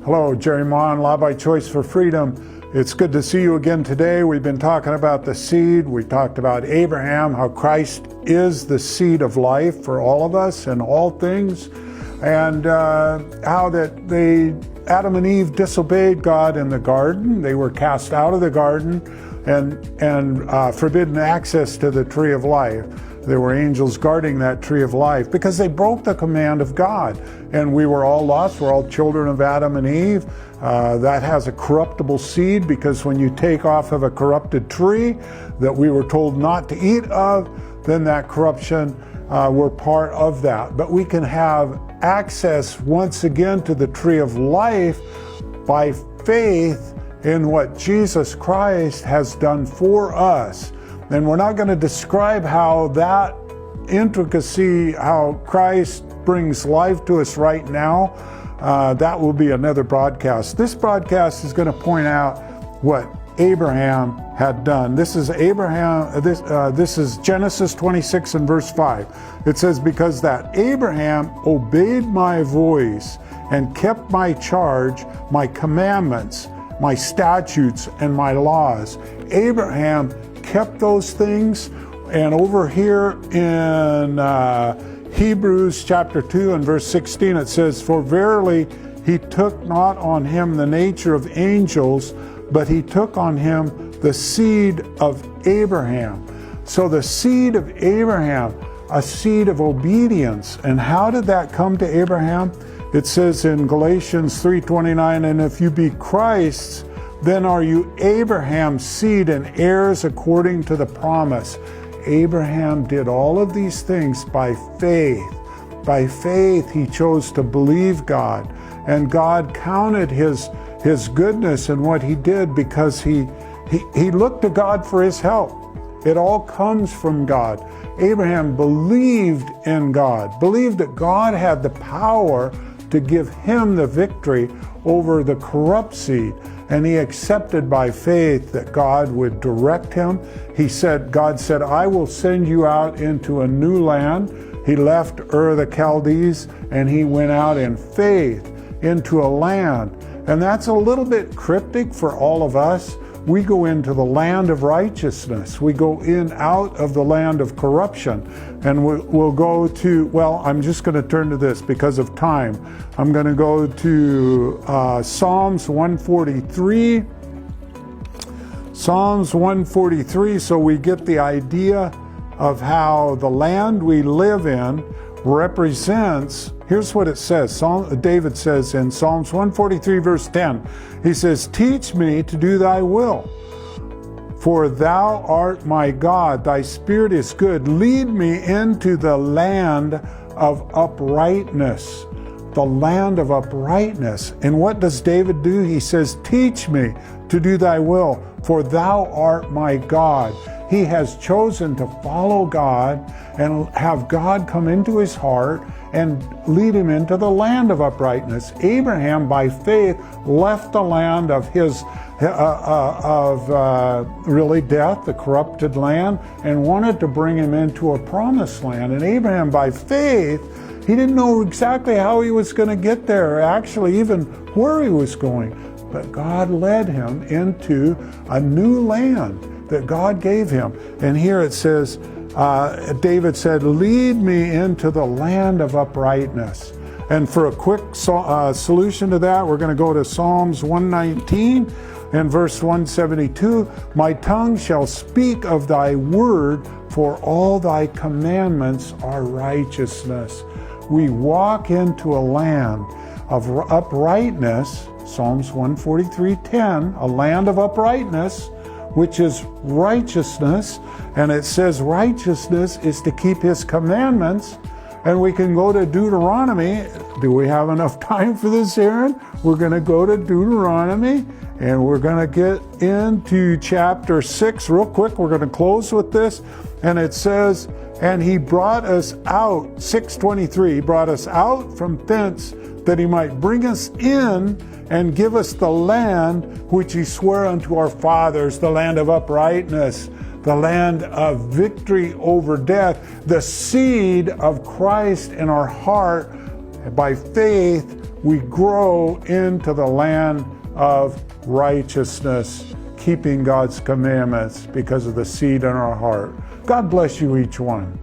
Hello, Jerry Mon, Law by Choice for Freedom. It's good to see you again today. We've been talking about the seed. We talked about Abraham, how Christ is the seed of life for all of us and all things, and how that Adam and Eve disobeyed God in the garden. They were cast out of the garden and forbidden access to the tree of life. There were angels guarding that tree of life because they broke the command of God. And we were all lost. We're all children of Adam and Eve. That has a corruptible seed because when you take off of a corrupted tree that we were told not to eat of, then that corruption, we're part of that. But we can have access once again to the tree of life by faith in what Jesus Christ has done for us. And we're not going to describe how that intricacy, how Christ brings life to us right now. That will be another broadcast. This broadcast is going to point out what Abraham had done. This is Abraham. This is Genesis 26 and verse 5. It says, "Because that Abraham obeyed my voice and kept my charge, my commandments, my statutes, and my laws." Abraham kept those things. And over here in Hebrews chapter 2 and verse 16, it says, "For verily he took not on him the nature of angels, but he took on him the seed of Abraham." So the seed of Abraham, a seed of obedience. And how did that come to Abraham? It says in Galatians 3:29, "And if you be Christ's, then are you Abraham's seed and heirs according to the promise." Abraham did all of these things by faith. By faith, he chose to believe God, and God counted his goodness in what he did because he looked to God for his help. It all comes from God. Abraham believed in God, believed that God had the power to give him the victory over the corrupt seed. And he accepted by faith that God would direct him. God said, "I will send you out into a new land." He left Ur of the Chaldees and he went out in faith into a land. And that's a little bit cryptic for all of us. We go into the land of righteousness. We go in out of the land of corruption. And we'll go to, well, I'm just going to turn to this because of time. I'm going to go to Psalms 143. Psalms 143, so we get the idea of how the land we live in represents. Here's what it says. David says in Psalms 143 verse 10, he says, "Teach me to do thy will, for thou art my God, thy spirit is good. Lead me into the land of uprightness." The land of uprightness. And what does David do? He says, "Teach me to do thy will, for thou art my God." He has chosen to follow God and have God come into his heart and lead him into the land of uprightness. Abraham, by faith, left the land of really death, the corrupted land, and wanted to bring him into a promised land. And Abraham, by faith, he didn't know exactly how he was going to get there, or actually even where he was going. But God led him into a new land that God gave him. And here it says, David said, "Lead me into the land of uprightness." And for a quick solution to that, we're going to go to Psalms 119 and verse 172. "My tongue shall speak of thy word, for all thy commandments are righteousness." We walk into a land of uprightness, Psalms 143:10, a land of uprightness, which is righteousness. And it says righteousness is to keep his commandments. And we can go to Deuteronomy. Do we have enough time for this, Aaron? We're going to go to Deuteronomy, and we're going to get into chapter 6 real quick. We're going to close with this. And it says, "And he brought us out," 6:23, "he brought us out from thence, that he might bring us in and give us the land which he sware unto our fathers," the land of uprightness, the land of victory over death, the seed of Christ in our heart. By faith, we grow into the land of righteousness, keeping God's commandments because of the seed in our heart. God bless you each one.